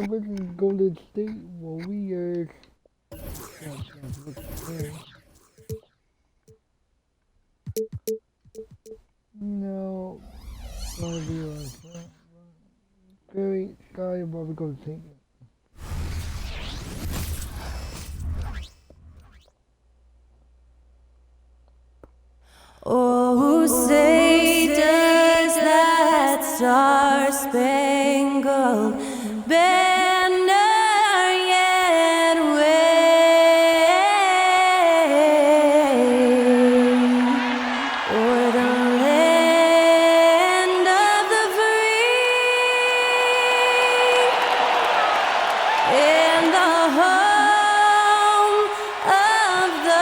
versus Golden State Warriors. No, gonna be like very sorry about Golden State. Oh, say does that star-spangled banner yet wave o'er the land of the free and the home of the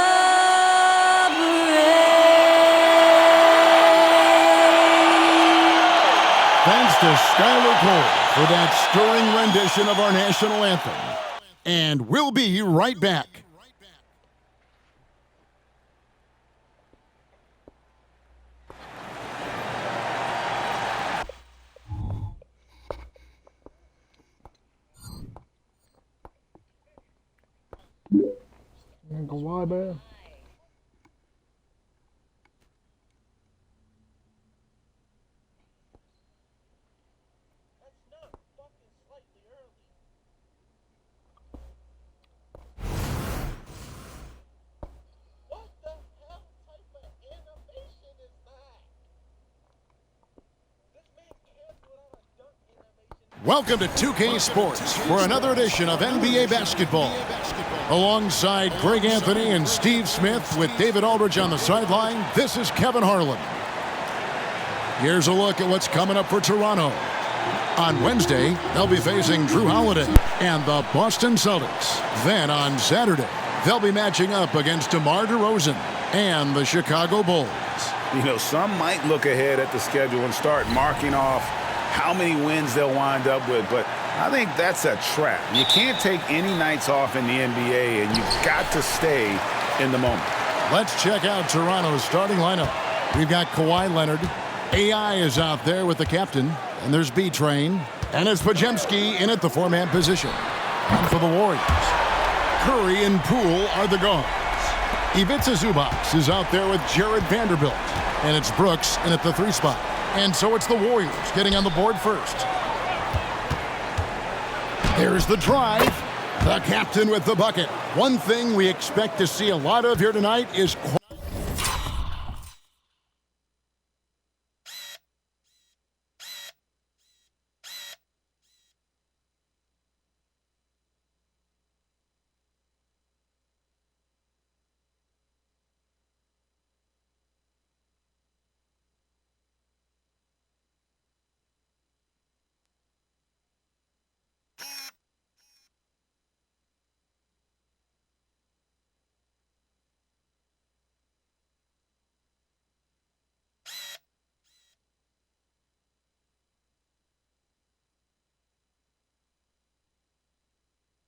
Thanks to Skylar Cole for that stirring rendition of our national anthem. And we'll be right back. Kawhi, man. Welcome to 2K Sports for another edition of NBA basketball. Alongside Greg Anthony and Steve Smith with David Aldridge on the sideline, this is Kevin Harlan. Here's a look at what's coming up for Toronto. On Wednesday, they'll be facing Drew Holiday and the Boston Celtics. Then on Saturday, they'll be matching up against DeMar DeRozan and the Chicago Bulls. You know, some might look ahead at the schedule and start marking off how many wins they'll wind up with, but I think that's a trap. You can't take any nights off in the NBA, and you've got to stay in the moment. Let's check out Toronto's starting lineup. We've got Kawhi Leonard. AI is out there with the captain, and there's B-Train, and it's Podziemski in at the four-man position. And for the Warriors, Curry and Poole are the guards. Ivica Zubac is out there with Jared Vanderbilt, and it's Brooks in at the three spot. And so it's the Warriors getting on the board first. There's the drive. The captain with the bucket. One thing we expect to see a lot of here tonight is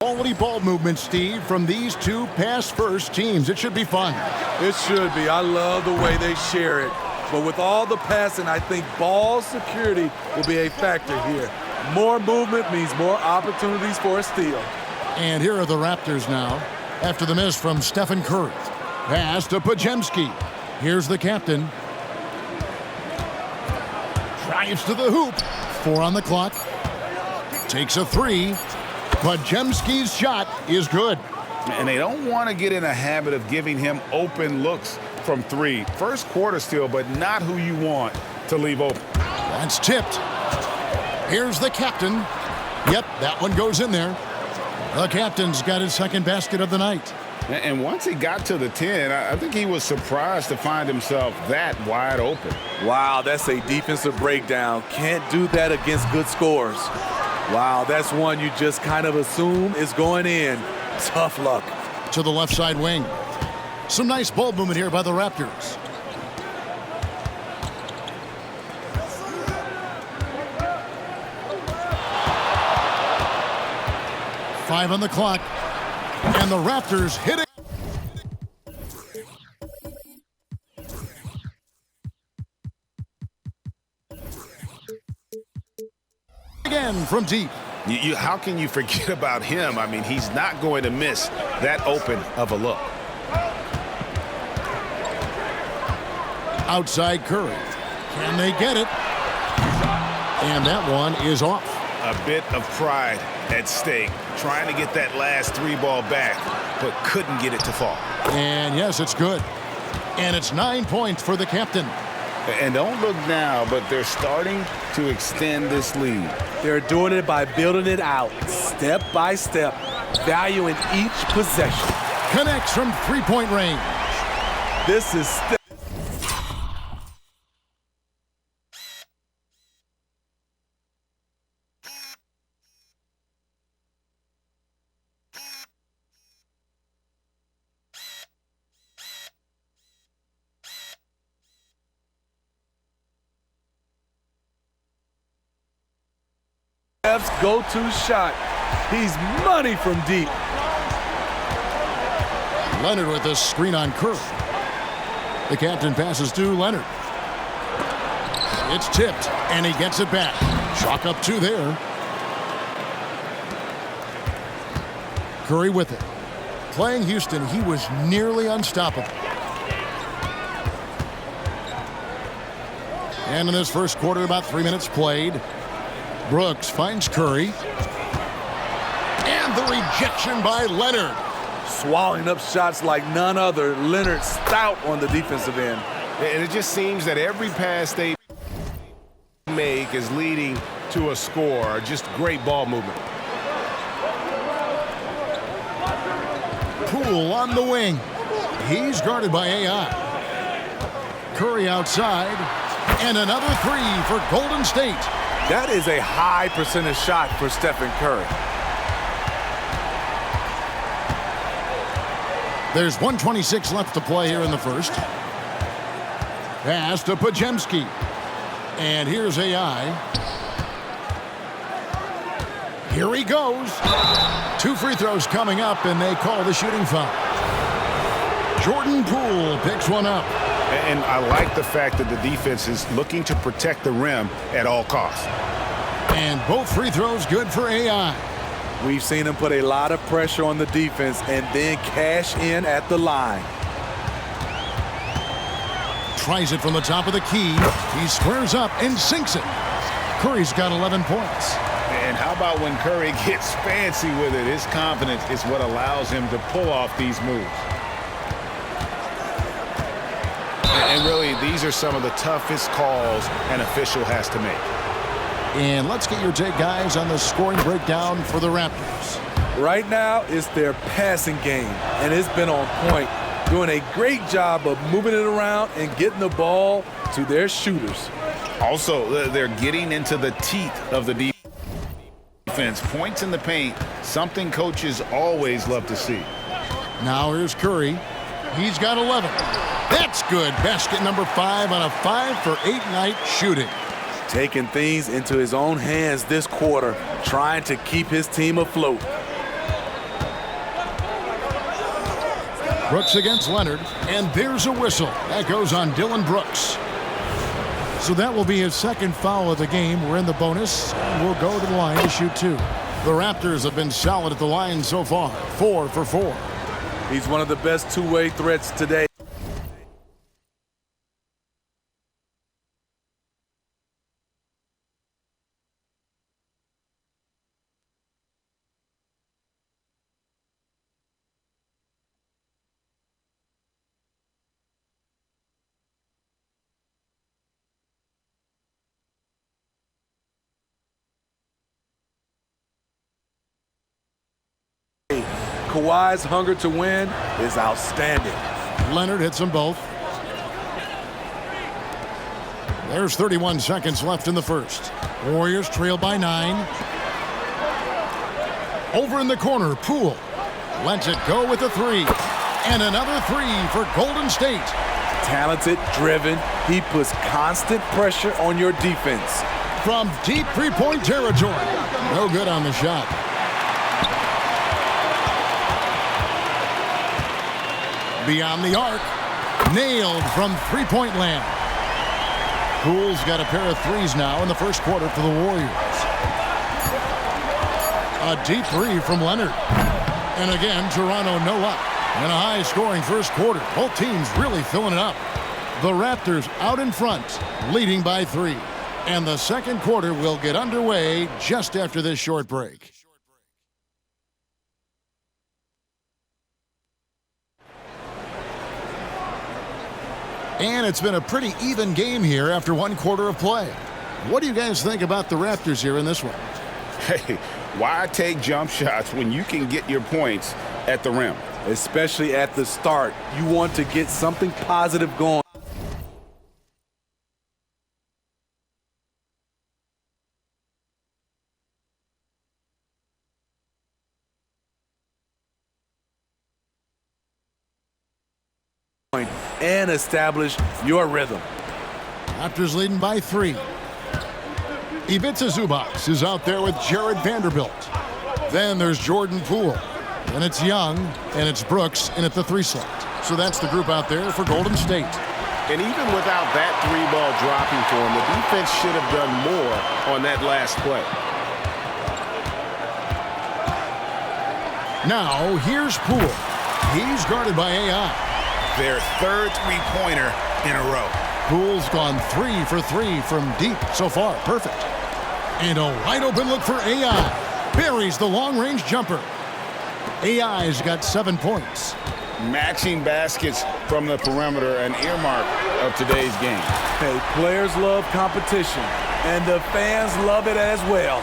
quality ball movement, Steve, from these two pass-first teams. It should be fun. It should be. I love the way they share it. But with all the passing, I think ball security will be a factor here. More movement means more opportunities for a steal. And here are the Raptors now. After the miss from Stephen Curry. Pass to Podziemski. Here's the captain. Drives to the hoop. 4 on the clock. Takes a three. Podziemski's shot is good. And they don't want to get in a habit of giving him open looks from three. First quarter still, but not who you want to leave open. That's tipped. Here's the captain. Yep, that one goes in there. The captain's got his second basket of the night. And once he got to the 10, I think he was surprised to find himself that wide open. Wow, that's a defensive breakdown. Can't do that against good scores. Wow, that's one you just kind of assume is going in. Tough luck. To the left side wing. Some nice ball movement here by the Raptors. Five on the clock. And the Raptors hit it. Again from deep. How can you forget about him? I mean, he's not going to miss that open of a look. Outside Curry. Can they get it? And that one is off. A bit of pride at stake, trying to get that last three ball back, but couldn't get it to fall. And yes, it's good. And it's 9 points for the captain. And don't look now, but they're starting to extend this lead. They're doing it by building it out, step by step, valuing each possession. Connects from three-point range. This is Steph's go-to shot. He's money from deep. Leonard with a screen on Curry. The captain passes to Leonard. It's tipped, and he gets it back. Chalk up two there. Curry with it. Playing Houston, he was nearly unstoppable. And in this first quarter, about 3 minutes played. Brooks finds Curry. And the rejection by Leonard. Swallowing up shots like none other. Leonard stout on the defensive end. And it just seems that every pass they make is leading to a score. Just great ball movement. Poole on the wing. He's guarded by AI. Curry outside. And another three for Golden State. That is a high percentage shot for Stephen Curry. There's 1:26 left to play here in the first. Pass to Pajemski. And here's AI. Here he goes. 2 free throws coming up, and they call the shooting foul. Jordan Poole picks one up. And I like the fact that the defense is looking to protect the rim at all costs. And both free throws good for AI. We've seen him put a lot of pressure on the defense and then cash in at the line. Tries it from the top of the key. He squares up and sinks it. Curry's got 11 points. And how about when Curry gets fancy with it? His confidence is what allows him to pull off these moves. And really, these are some of the toughest calls an official has to make. And let's get your take, guys, on the scoring breakdown for the Raptors. Right now, it's their passing game, and it's been on point, doing a great job of moving it around and getting the ball to their shooters. Also, they're getting into the teeth of the defense. Points in the paint, something coaches always love to see. Now here's Curry. He's got 11. That's good. Basket number 5 on a 5-for-8 night shooting. Taking things into his own hands this quarter, trying to keep his team afloat. Brooks against Leonard, and there's a whistle. That goes on Dylan Brooks. So that will be his second foul of the game. We're in the bonus, and we'll go to the line to shoot 2. The Raptors have been solid at the line so far, 4 for 4. He's one of the best two-way threats today. Kawhi's hunger to win is outstanding. Leonard hits them both. There's 31 seconds left in the first. Warriors trail by 9. Over in the corner, Poole lets it go with a 3. And another 3 for Golden State. Talented, driven, he puts constant pressure on your defense. From deep three-point territory. No good on the shot. Beyond the arc. Nailed from three-point land. Poole's got a pair of threes now in the first quarter for the Warriors. A deep three from Leonard. And again, Toronto no luck. In a high-scoring first quarter, both teams really filling it up. The Raptors out in front, leading by 3. And the second quarter will get underway just after this short break. And it's been a pretty even game here after one quarter of play. What do you guys think about the Raptors here in this one? Hey, why take jump shots when you can get your points at the rim? Especially at the start. You want to get something positive going. And establish your rhythm. Raptors leading by 3. Ivica Zubac is out there with Jared Vanderbilt. Then there's Jordan Poole. And it's Young, and it's Brooks in at the 3 slot. So that's the group out there for Golden State. And even without that 3-ball dropping for him, the defense should have done more on that last play. Now, here's Poole. He's guarded by AI. Their third three-pointer in a row. Poole's gone 3 for 3 from deep so far. Perfect. And a wide-open look for AI. Buries the long-range jumper. AI's got 7 points. Matching baskets from the perimeter, an earmark of today's game. Hey, players love competition, and the fans love it as well.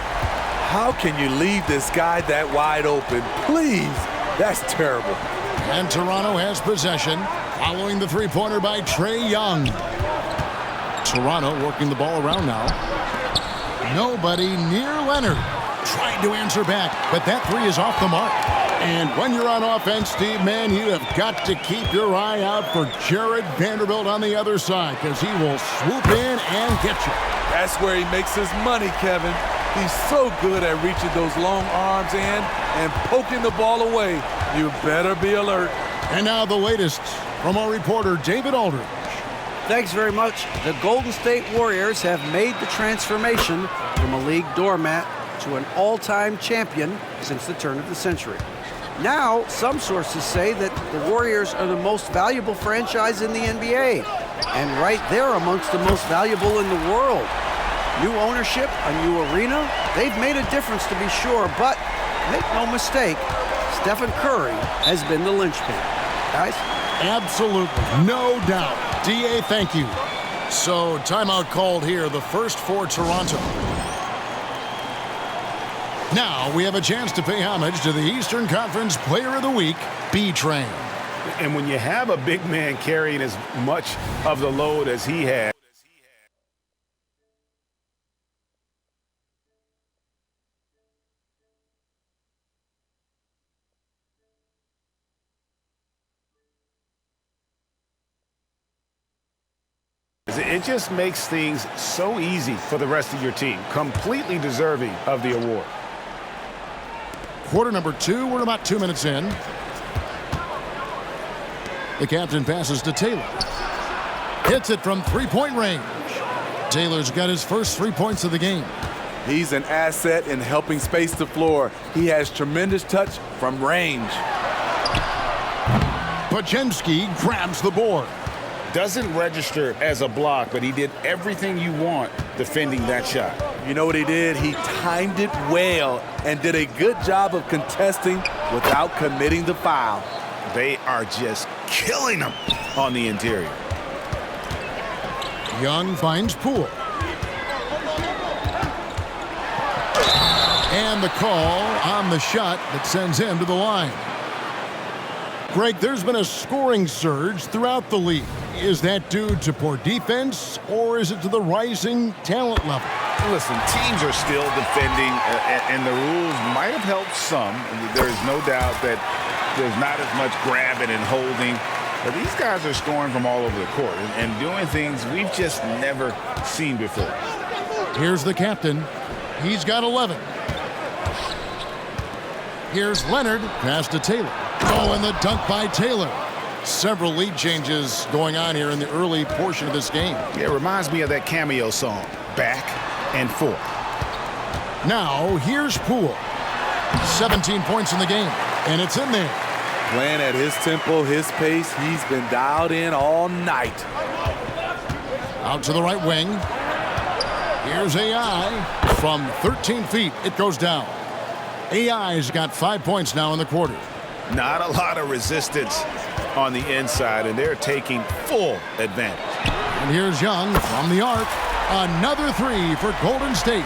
How can you leave this guy that wide open? Please, that's terrible. And Toronto has possession, following the three-pointer by Trae Young. Toronto working the ball around now. Nobody near Leonard. Trying to answer back, but that 3 is off the mark. And when you're on offense, Steve, man, you have got to keep your eye out for Jared Vanderbilt on the other side, because he will swoop in and get you. That's where he makes his money, Kevin. He's so good at reaching those long arms in and poking the ball away. You better be alert. And now the latest from our reporter, David Aldridge. Thanks very much. The Golden State Warriors have made the transformation from a league doormat to an all-time champion since the turn of the century. Now, some sources say that the Warriors are the most valuable franchise in the NBA, and right there amongst the most valuable in the world. New ownership, a new arena, they've made a difference to be sure, but make no mistake, Stephen Curry has been the linchpin. Guys? Absolutely, no doubt. DA, thank you. So, timeout called here, the first for Toronto. Now, we have a chance to pay homage to the Eastern Conference Player of the Week, B-Train. And when you have a big man carrying as much of the load as he had, it just makes things so easy for the rest of your team. Completely deserving of the award. Quarter number 2, we're about 2 minutes in. The captain passes to Taylor. Hits it from three-point range. Taylor's got his first 3 points of the game. He's an asset in helping space the floor. He has tremendous touch from range. Podziemski grabs the board. Doesn't register as a block, but he did everything you want defending that shot. You know what he did? He timed it well and did a good job of contesting without committing the foul. They are just killing him on the interior. Young finds Poole. And the call on the shot that sends him to the line. Greg, there's been a scoring surge throughout the league. Is that due to poor defense, or is it to the rising talent level? Listen, teams are still defending, and the rules might have helped some. There's no doubt that there's not as much grabbing and holding. But these guys are scoring from all over the court and doing things we've just never seen before. Here's the captain. He's got 11. Here's Leonard. Pass to Taylor. Oh, and the dunk by Taylor. Several lead changes going on here in the early portion of this game. Yeah, it reminds me of that Cameo song, Back and Forth. Now, here's Poole. 17 points in the game, and it's in there. Playing at his tempo, his pace, he's been dialed in all night. Out to the right wing. Here's AI. From 13 feet, it goes down. AI's got 5 points now in the quarter. Not a lot of resistance on the inside, and they're taking full advantage. And here's Young from the arc. Another three for Golden State.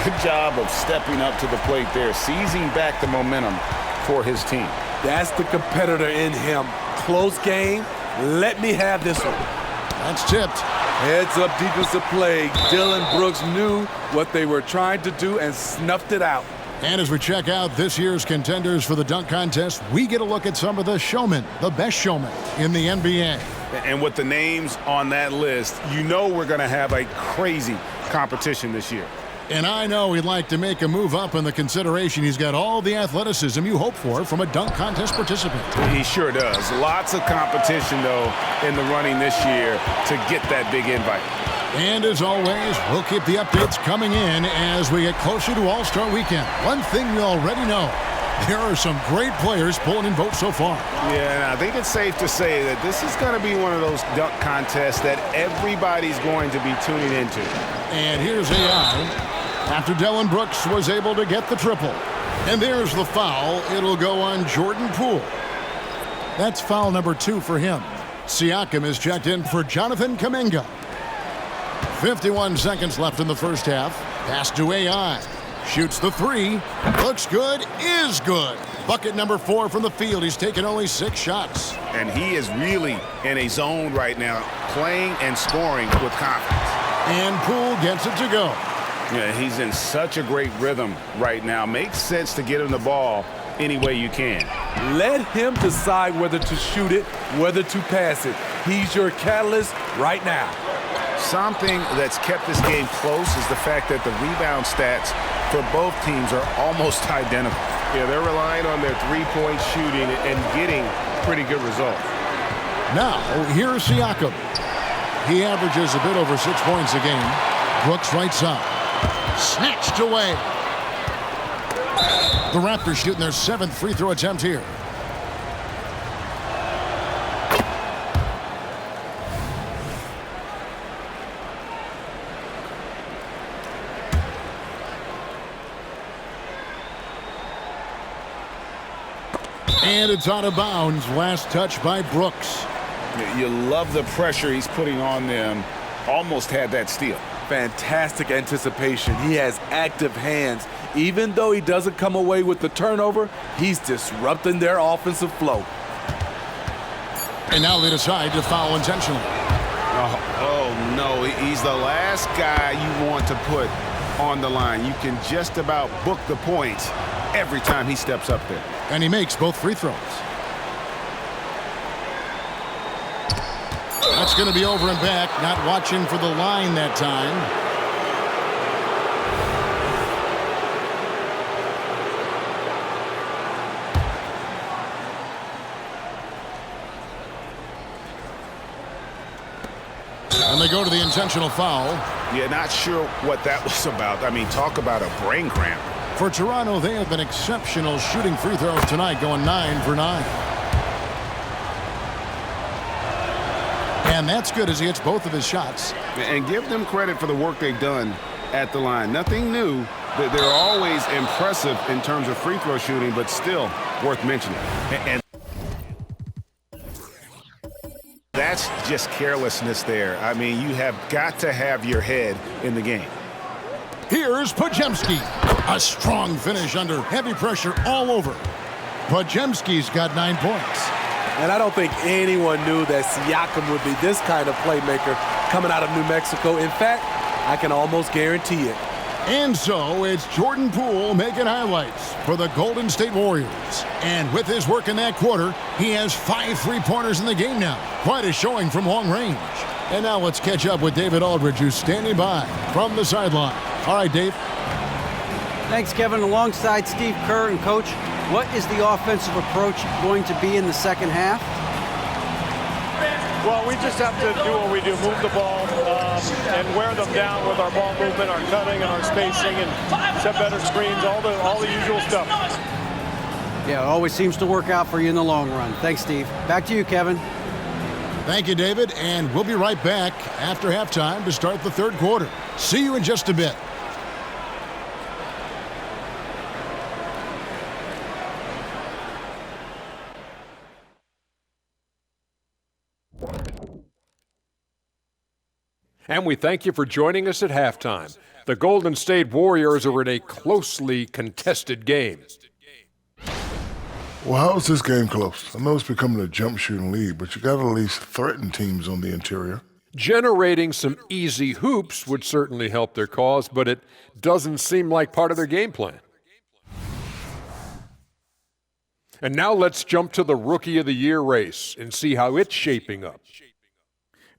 Good job of stepping up to the plate there, seizing back the momentum for his team. That's the competitor in him. Close game. Let me have this one. That's tipped. Heads up defensive play. Dylan Brooks knew what they were trying to do and snuffed it out. And as we check out this year's contenders for the dunk contest, we get a look at some of the showmen, the best showmen in the NBA. And with the names on that list, you know we're going to have a crazy competition this year. And I know he'd like to make a move up in the consideration. He's got all the athleticism you hope for from a dunk contest participant. He sure does. Lots of competition, though, in the running this year to get that big invite. And as always, we'll keep the updates coming in as we get closer to All-Star Weekend. One thing we already know, there are some great players pulling in votes so far. Yeah, and I think it's safe to say that this is going to be one of those dunk contests that everybody's going to be tuning into. And here's AI. After Dylan Brooks was able to get the triple. And there's the foul. It'll go on Jordan Poole. That's foul number 2 for him. Siakam is checked in for Jonathan Kuminga. 51 seconds left in the first half. Pass to AI. Shoots the three. Looks good. Is good. Bucket number 4 from the field. He's taken only 6 shots. And he is really in a zone right now, playing and scoring with confidence. And Poole gets it to go. Yeah, he's in such a great rhythm right now. Makes sense to get him the ball any way you can. Let him decide whether to shoot it, whether to pass it. He's your catalyst right now. Something that's kept this game close is the fact that the rebound stats for both teams are almost identical. Yeah, they're relying on their three-point shooting and getting pretty good results. Now, here's Siakam. He averages a bit over 6 points a game. Brooks right side. Snatched away. The Raptors shooting their 7th free throw attempt here. And it's out of bounds. Last touch by Brooks. You love the pressure he's putting on them. Almost had that steal. Fantastic anticipation. He has active hands. Even though he doesn't come away with the turnover, he's disrupting their offensive flow. And now they decide to foul intentionally. Oh no, he's the last guy you want to put on the line. You can just about book the points every time he steps up there. And he makes both free throws. That's going to be over and back. Not watching for the line that time. And they go to the intentional foul. Yeah, not sure what that was about. I mean, talk about a brain cramp. For Toronto, they have been exceptional shooting free throws tonight, going 9 for 9. And that's good as he hits both of his shots. And give them credit for the work they've done at the line. Nothing new. They're always impressive in terms of free throw shooting, but still worth mentioning. And that's just carelessness there. I mean, you have got to have your head in the game. Here's Podziemski. A strong finish under heavy pressure all over. Podziemski's got 9 points. And I don't think anyone knew that Siakam would be this kind of playmaker coming out of New Mexico. In fact, I can almost guarantee it. And so it's Jordan Poole making highlights for the Golden State Warriors. And with his work in that quarter, he has 5 3-pointers in the game now. Quite a showing from long range. And now let's catch up with David Aldridge, who's standing by from the sideline. All right, Dave. Thanks, Kevin. Alongside Steve Kerr and Coach, what is the offensive approach going to be in the second half? Well, we just have to do what we do, move the ball, and wear them down with our ball movement, our cutting, and our spacing, and set better screens, all the usual stuff. Yeah, it always seems to work out for you in the long run. Thanks, Steve. Back to you, Kevin. Thank you, David, and we'll be right back after halftime to start the third quarter. See you in just a bit. And we thank you for joining us at halftime. The Golden State Warriors are in a closely contested game. Well, how is this game close? I know it's becoming a jump shooting league, but you got to at least threaten teams on the interior. Generating some easy hoops would certainly help their cause, but it doesn't seem like part of their game plan. And now let's jump to the Rookie of the Year race and see how it's shaping up.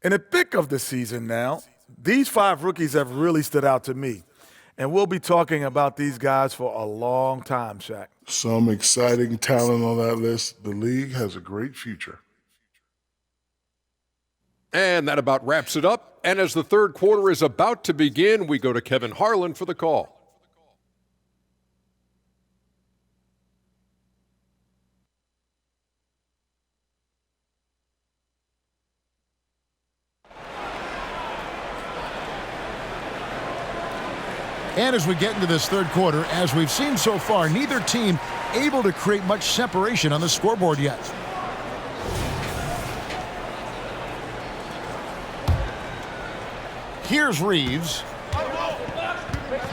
In the thick of the season now, these 5 rookies have really stood out to me. And we'll be talking about these guys for a long time, Shaq. Some exciting talent on that list. The league has a great future. And that about wraps it up. And as the third quarter is about to begin, we go to Kevin Harlan for the call. And as we get into this third quarter, as we've seen so far, neither team able to create much separation on the scoreboard yet. Here's Reeves.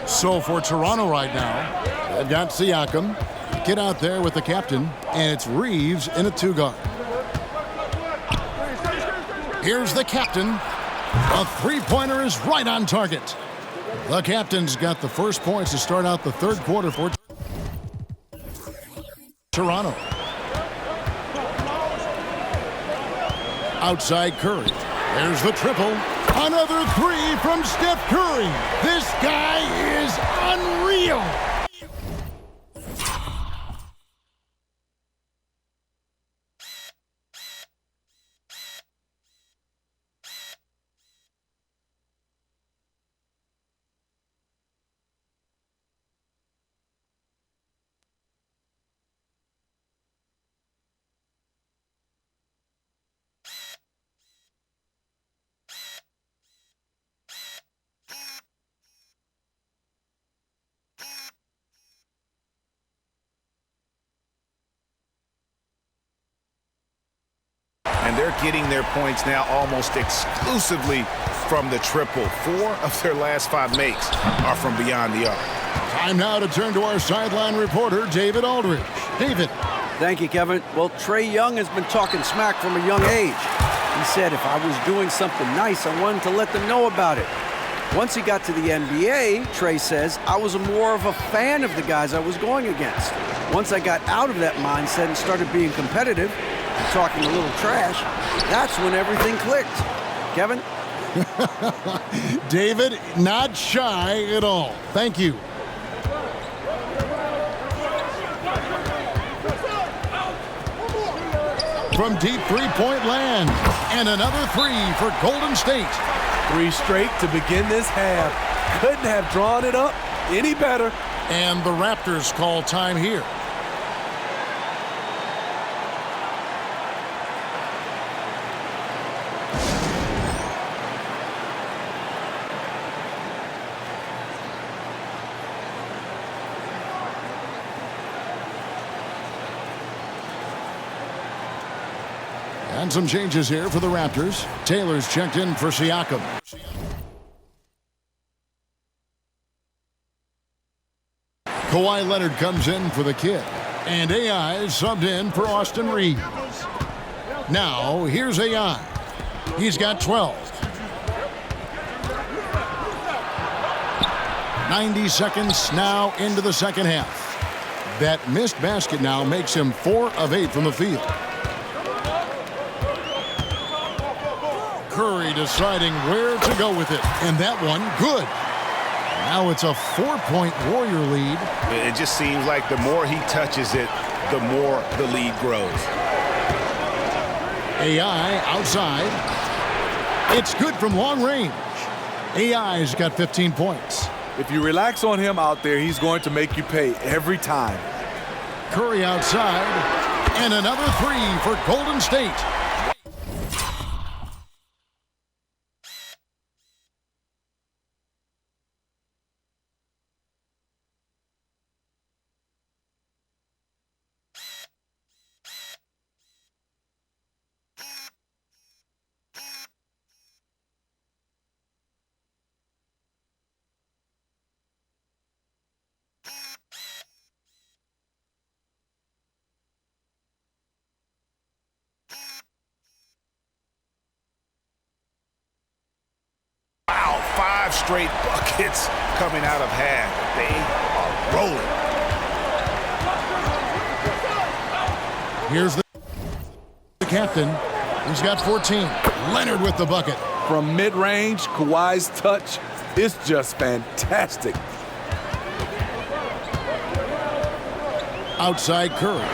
So for Toronto right now, they've got Siakam. Get out there with the captain, and it's Reeves in a 2-guard. Here's the captain. A three-pointer is right on target. The captain's got the first points to start out the third quarter for Toronto. Outside Curry. There's the triple. Another 3 from Steph Curry. This guy is unreal. And they're getting their points now almost exclusively from the triple. 4 of their last 5 makes are from beyond the arc. Time now to turn to our sideline reporter, David Aldridge. David. Thank you, Kevin. Well, Trae Young has been talking smack from a young age. He said if I was doing something nice, I wanted to let them know about it. Once he got to the NBA, Trae says, I was more of a fan of the guys I was going against. Once I got out of that mindset and started being competitive, talking a little trash, that's when everything clicked. Kevin? David, not shy at all. Thank you. From deep three-point land, and another 3 for Golden State. 3 straight to begin this half. Couldn't have drawn it up any better. And the Raptors call time here. And some changes here for the Raptors. Taylor's checked in for Siakam. Kawhi Leonard comes in for the kid. And AI is subbed in for Austin Reeves. Now, here's AI. He's got 12. 90 seconds now into the second half. That missed basket now makes him 4 of 8 from the field. Curry deciding where to go with it. And that one, good. Now it's a 4-point Warrior lead. It just seems like the more he touches it, the more the lead grows. AI outside. It's good from long range. AI's got 15 points. If you relax on him out there, he's going to make you pay every time. Curry outside, and another three for Golden State. Wow, 5 straight buckets coming out of half. They are rolling. Here's the captain. He's got 14. Leonard with the bucket. From mid-range, Kawhi's touch is just fantastic. Outside Curry.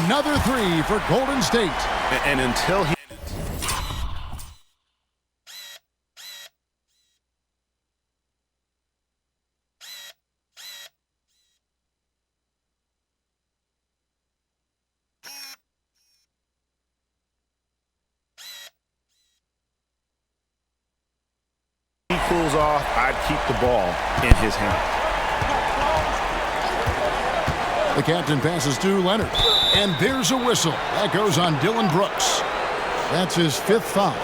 Another three for Golden State. And until he... cools off, I'd keep the ball in his hand. The captain passes to Leonard. And there's a whistle. That goes on Dylan Brooks. That's his 5th foul.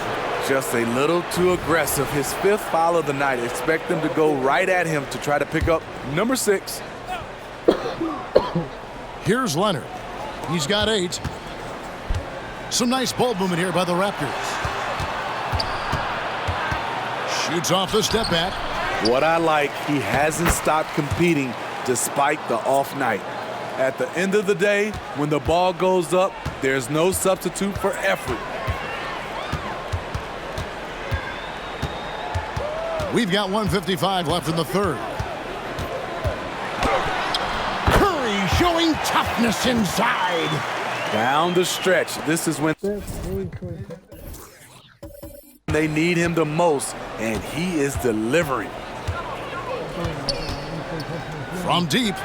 Just a little too aggressive. His 5th foul of the night. Expect them to go right at him to try to pick up number 6. Here's Leonard. He's got 8. Some nice ball movement here by the Raptors. Shoots off the step back. What I like, he hasn't stopped competing despite the off night. At the end of the day, when the ball goes up, there's no substitute for effort. We've got 1:55 left in the third. Curry showing toughness inside. Down the stretch. This is when they need him the most, and he is delivering. From deep.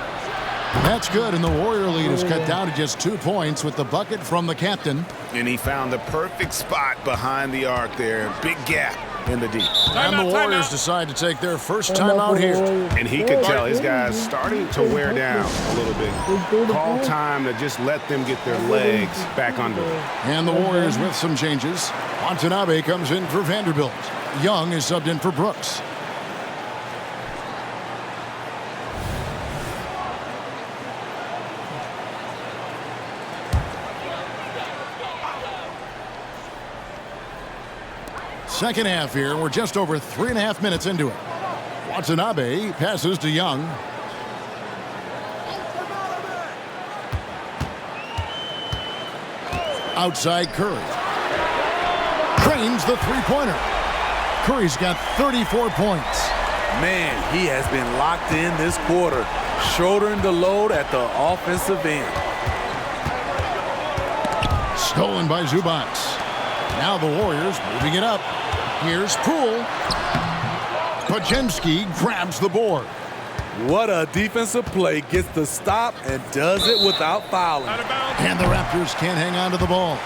That's good, and the Warrior lead is cut down to just 2 points with the bucket from the captain. And he found the perfect spot behind the arc there. Big gap in the deep. And the Warriors decide to take their first time out here. And he could tell his guys starting to wear down a little bit. Call time to just let them get their legs back under them. And the Warriors with some changes. Watanabe comes in for Vanderbilt. Young is subbed in for Brooks. Second half here. We're just over 3.5 minutes into it. Watanabe passes to Young. Outside Curry. Trains the three-pointer. Curry's got 34 points. Man, he has been locked in this quarter, shouldering the load at the offensive end. Stolen by Zubac. Now the Warriors moving it up. Here's Poole. Podziemski grabs the board. What a defensive play. Gets the stop and does it without fouling. And the Raptors can't hang on to the ball.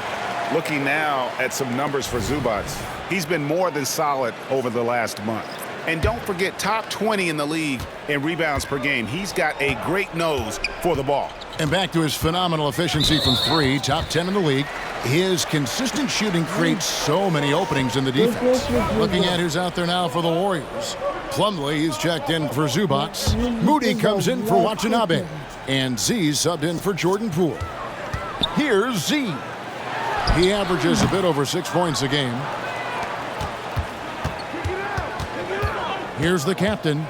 Looking now at some numbers for Zubac. He's been more than solid over the last month. And don't forget, top 20 in the league in rebounds per game. He's got a great nose for the ball. And back to his phenomenal efficiency from 3, top 10 in the league. His consistent shooting creates so many openings in the defense. Looking at who's out there now for the Warriors. Plumlee is checked in for Zubac. Moody comes in for Watanabe. And Z's subbed in for Jordan Poole. Here's Z. He averages a bit over 6 points a game. Here's the captain.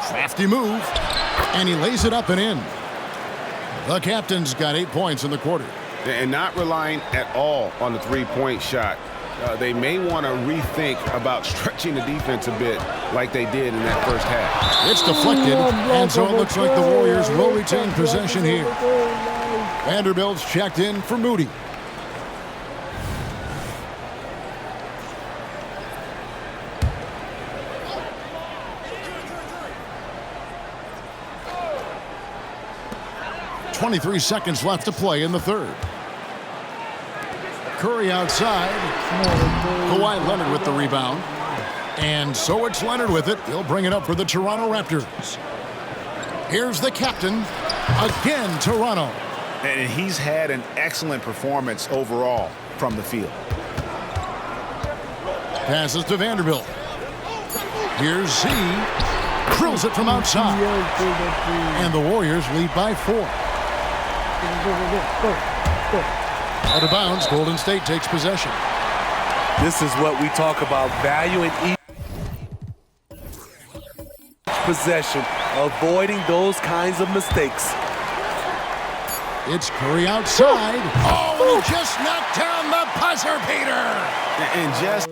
Crafty move. And he lays it up and in. The captain's got 8 points in the quarter. And not relying at all on the three-point shot. They may want to rethink about stretching the defense a bit like they did in that first half. It's deflected, and so it looks like the Warriors will retain possession here. Vanderbilt's checked in for Moody. .23 seconds left to play in the third. Curry outside. Kawhi Leonard with the rebound. And so it's Leonard with it. He'll bring it up for the Toronto Raptors. Here's the captain. Again, Toronto. And he's had an excellent performance overall from the field. Passes to Vanderbilt. Here's Z. Drills it from outside. And the Warriors lead by 4. Out of bounds, Golden State takes possession. This is what we talk about, valuing each possession, avoiding those kinds of mistakes. It's Curry outside. Oh, he just knocked down the buzzer beater. And just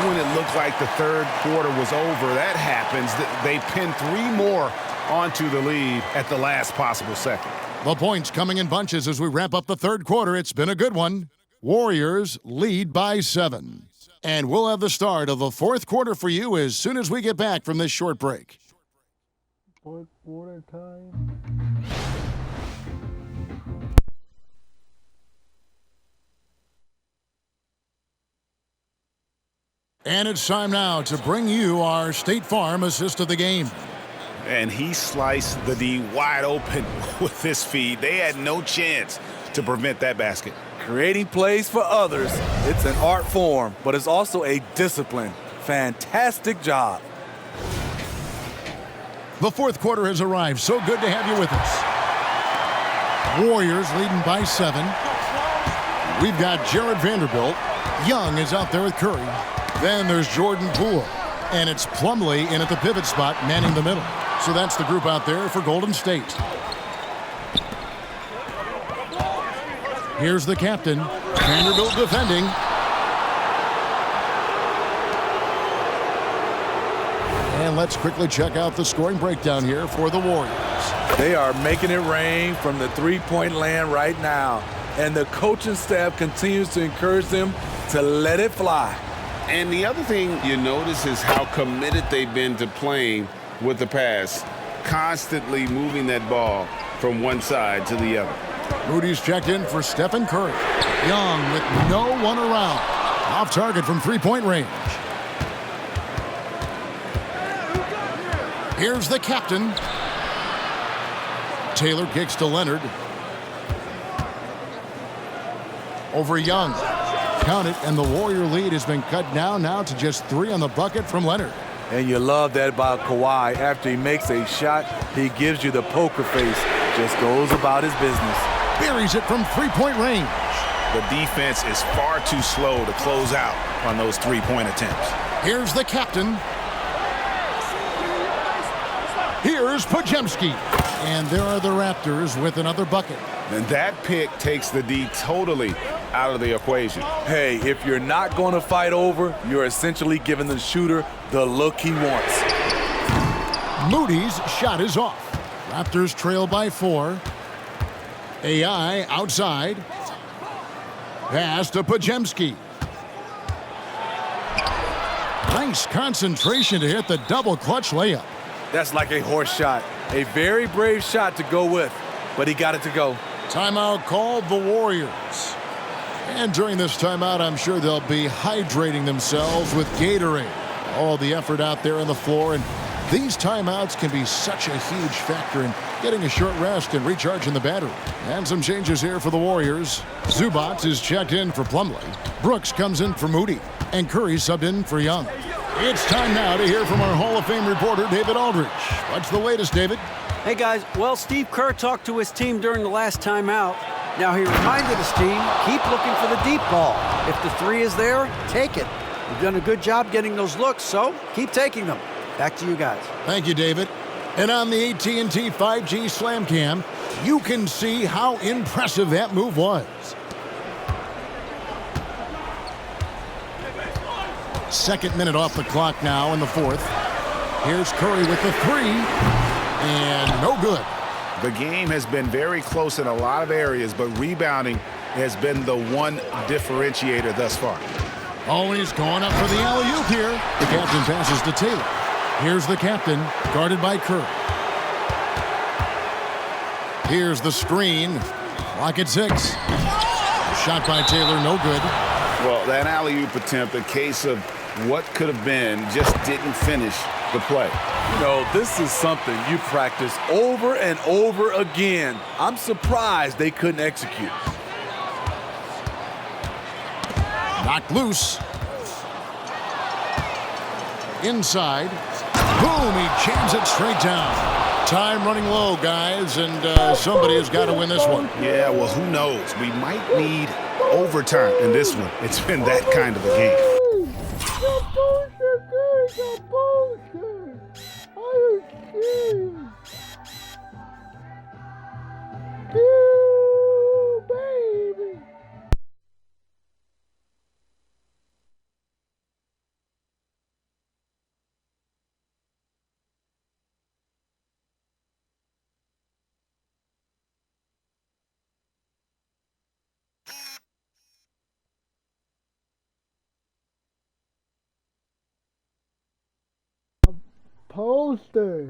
when it looked looked like the third quarter was over. That happens. They pinned 3 more onto the lead at the last possible second. The points coming in bunches as we wrap up the third quarter. It's been a good one. Warriors lead by 7. And we'll have the start of the fourth quarter for you as soon as we get back from this short break. Fourth quarter time. And it's time now to bring you our State Farm assist of the game. And he sliced the D wide open with this feed. They had no chance to prevent that basket. Creating plays for others, it's an art form, but it's also a discipline. Fantastic job. The fourth quarter has arrived. So good to have you with us. Warriors leading by 7. We've got Jared Vanderbilt. Young is out there with Curry. Then there's Jordan Poole. And it's Plumlee in at the pivot spot, manning the middle. So that's the group out there for Golden State. Here's the captain. Vanderbilt defending. And let's quickly check out the scoring breakdown here for the Warriors. They are making it rain from the three-point land right now. And the coaching staff continues to encourage them to let it fly. And the other thing you notice is how committed they've been to playing with the pass, constantly moving that ball from one side to the other. Moody's checked in for Stephen Curry. Young with no one around. Off target from three-point range. Here's the captain. Taylor kicks to Leonard. Over Young. Count it, and the Warrior lead has been cut down now to just 3 on the bucket from Leonard. And you love that about Kawhi. After he makes a shot, he gives you the poker face. Just goes about his business. Buries it from three-point range. The defense is far too slow to close out on those three-point attempts. Here's the captain. Here's Podziemski. And there are the Raptors with another bucket. And that pick takes the D totally out of the equation. Hey, if you're not going to fight over, you're essentially giving the shooter the look he wants. Moody's shot is off. Raptors trail by 4. AI outside. Pass to Podziemski. Nice concentration to hit the double clutch layup. That's like a horse shot. A very brave shot to go with, but he got it to go. Timeout called the Warriors. And during this timeout, I'm sure they'll be hydrating themselves with Gatorade. All the effort out there on the floor, and these timeouts can be such a huge factor in getting a short rest and recharging the battery. And some changes here for the Warriors. Zubac is checked in for Plumlee. Brooks comes in for Moody. And Curry subbed in for Young. It's time now to hear from our Hall of Fame reporter, David Aldridge. What's the latest, David? Hey, guys. Well, Steve Kerr talked to his team during the last timeout. Now, he reminded his team, keep looking for the deep ball. If the 3 is there, take it. You've done a good job getting those looks, so keep taking them. Back to you guys. Thank you, David. And on the AT&T 5G Slam Cam, you can see how impressive that move was. Second minute off the clock now in the fourth. Here's Curry with the 3, and no good. The game has been very close in a lot of areas, but rebounding has been the one differentiator thus far. Always going up for the alley-oop here. The captain passes to Taylor. Here's the captain, guarded by Curry. Here's the screen. Clock at 6. Shot by Taylor, no good. Well, that alley-oop attempt, a case of what could have been, just didn't finish the play. You know, this is something you practice over and over again. I'm surprised they couldn't execute. Knocked loose. Inside. Boom, he jams it straight down. Time running low, guys, and somebody has got to win this one. Yeah, well, who knows? We might need overtime in this one. It's been that kind of a game. poster.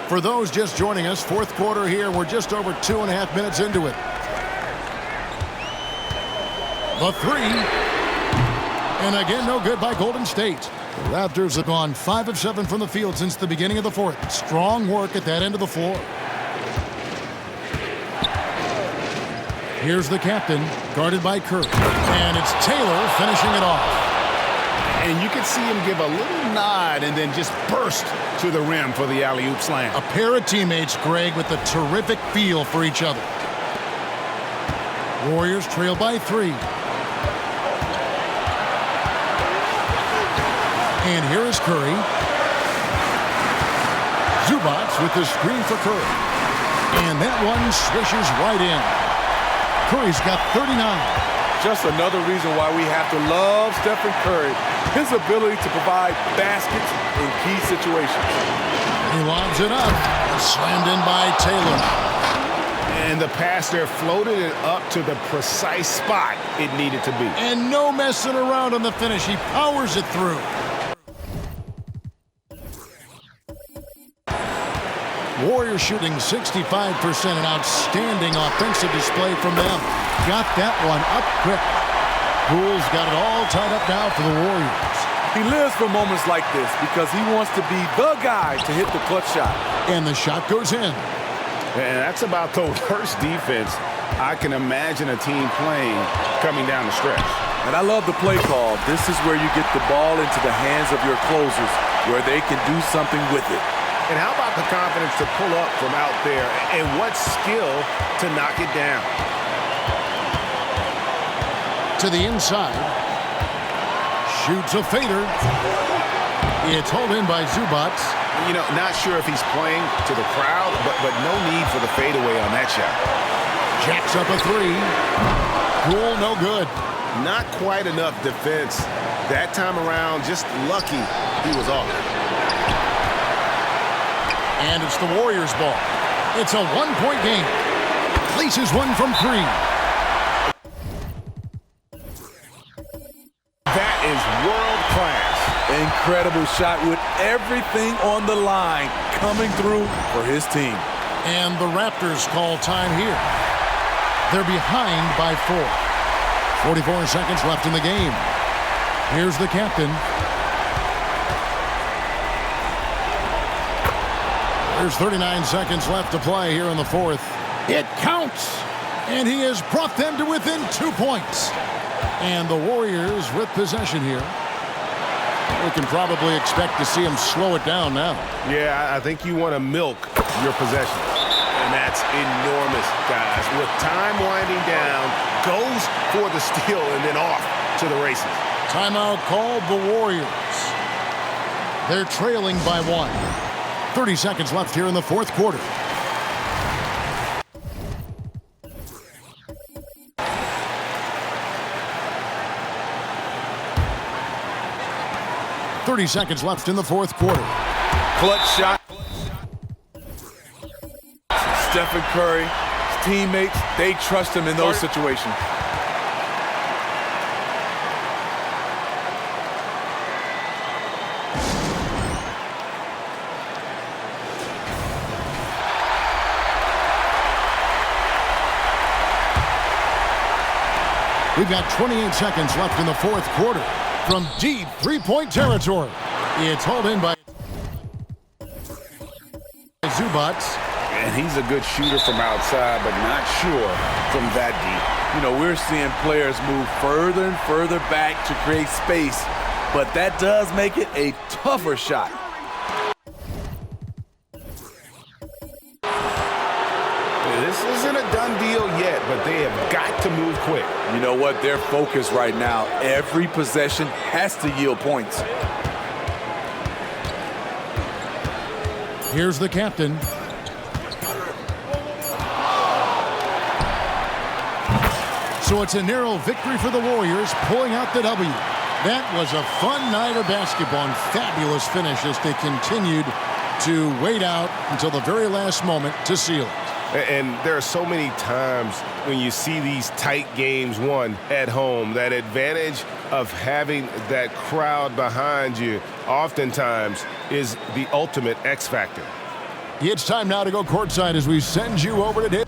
For those just joining us, fourth quarter here. We're just over 2.5 minutes into it. The three. And again, no good by Golden State. The Raptors have gone 5 of 7 from the field since the beginning of the fourth. Strong work at that end of the floor. Here's the captain, guarded by Curry. And it's Taylor finishing it off. And you can see him give a little nod and then just burst to the rim for the alley-oop slam. A pair of teammates, Greg, with a terrific feel for each other. Warriors trail by 3. And here is Curry. Zubac with the screen for Curry. And that one swishes right in. Curry's got 39. Just another reason why we have to love Stephen Curry. His ability to provide baskets in key situations. He lobs it up. Slammed in by Taylor. And the pass there floated it up to the precise spot it needed to be. And no messing around on the finish. He powers it through. Warriors shooting 65%, an outstanding offensive display from them. Got that one up quick. Poole's got it all tied up now for the Warriors. He lives for moments like this because he wants to be the guy to hit the clutch shot. And the shot goes in. And that's about the worst defense I can imagine a team playing coming down the stretch. And I love the play call. This is where you get the ball into the hands of your closers where they can do something with it. And how about the confidence to pull up from out there, and what skill to knock it down. To the inside. Shoots a fader. It's hauled in by Zubac. You know, not sure if he's playing to the crowd, but no need for the fadeaway on that shot. Jacks up a 3. Poole, no good. Not quite enough defense. That time around, just lucky he was off. And it's the Warriors' ball. It's a 1-point game. Places one from 3. That is world class. Incredible shot with everything on the line coming through for his team. And the Raptors call time here. They're behind by 4. 44 seconds left in the game. Here's the captain. There's 39 seconds left to play here in the fourth. It counts! And he has brought them to within 2 points. And the Warriors with possession here. We can probably expect to see him slow it down now. Yeah, I think you want to milk your possession. And that's enormous, guys. With time winding down, goes for the steal and then off to the races. Timeout called the Warriors. They're trailing by 1. 30 seconds left here in the fourth quarter. .30 seconds left in the fourth quarter. Clutch shot. Stephen Curry teammates, they trust him in those situations. We've got 28 seconds left in the fourth quarter. From deep three-point territory, it's hauled in by Zubats. And he's a good shooter from outside, but not sure from that deep. You know, we're seeing players move further and further back to create space, but that does make it a tougher shot. This isn't a done deal yet, but they have got to move quick. You know what? They're focused right now. Every possession has to yield points. Here's the captain. So it's a narrow victory for the Warriors, pulling out the W. That was a fun night of basketball and fabulous finish as they continued to wait out until the very last moment to seal it. And there are so many times when you see these tight games won at home, that advantage of having that crowd behind you oftentimes is the ultimate X factor. It's time now to go courtside as we send you over to Dave.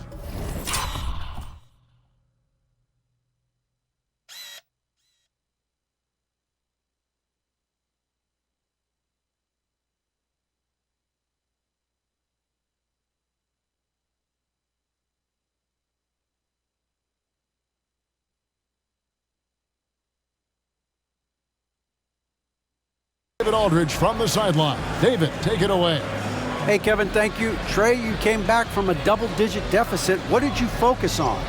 David Aldridge from the sideline. David, take it away. Hey, Kevin, thank you. Trey, you came back from a double-digit deficit. What did you focus on?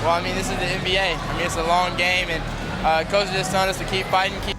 Well, I mean, this is the NBA. I mean, it's a long game, and coach just telling us to keep fighting, keep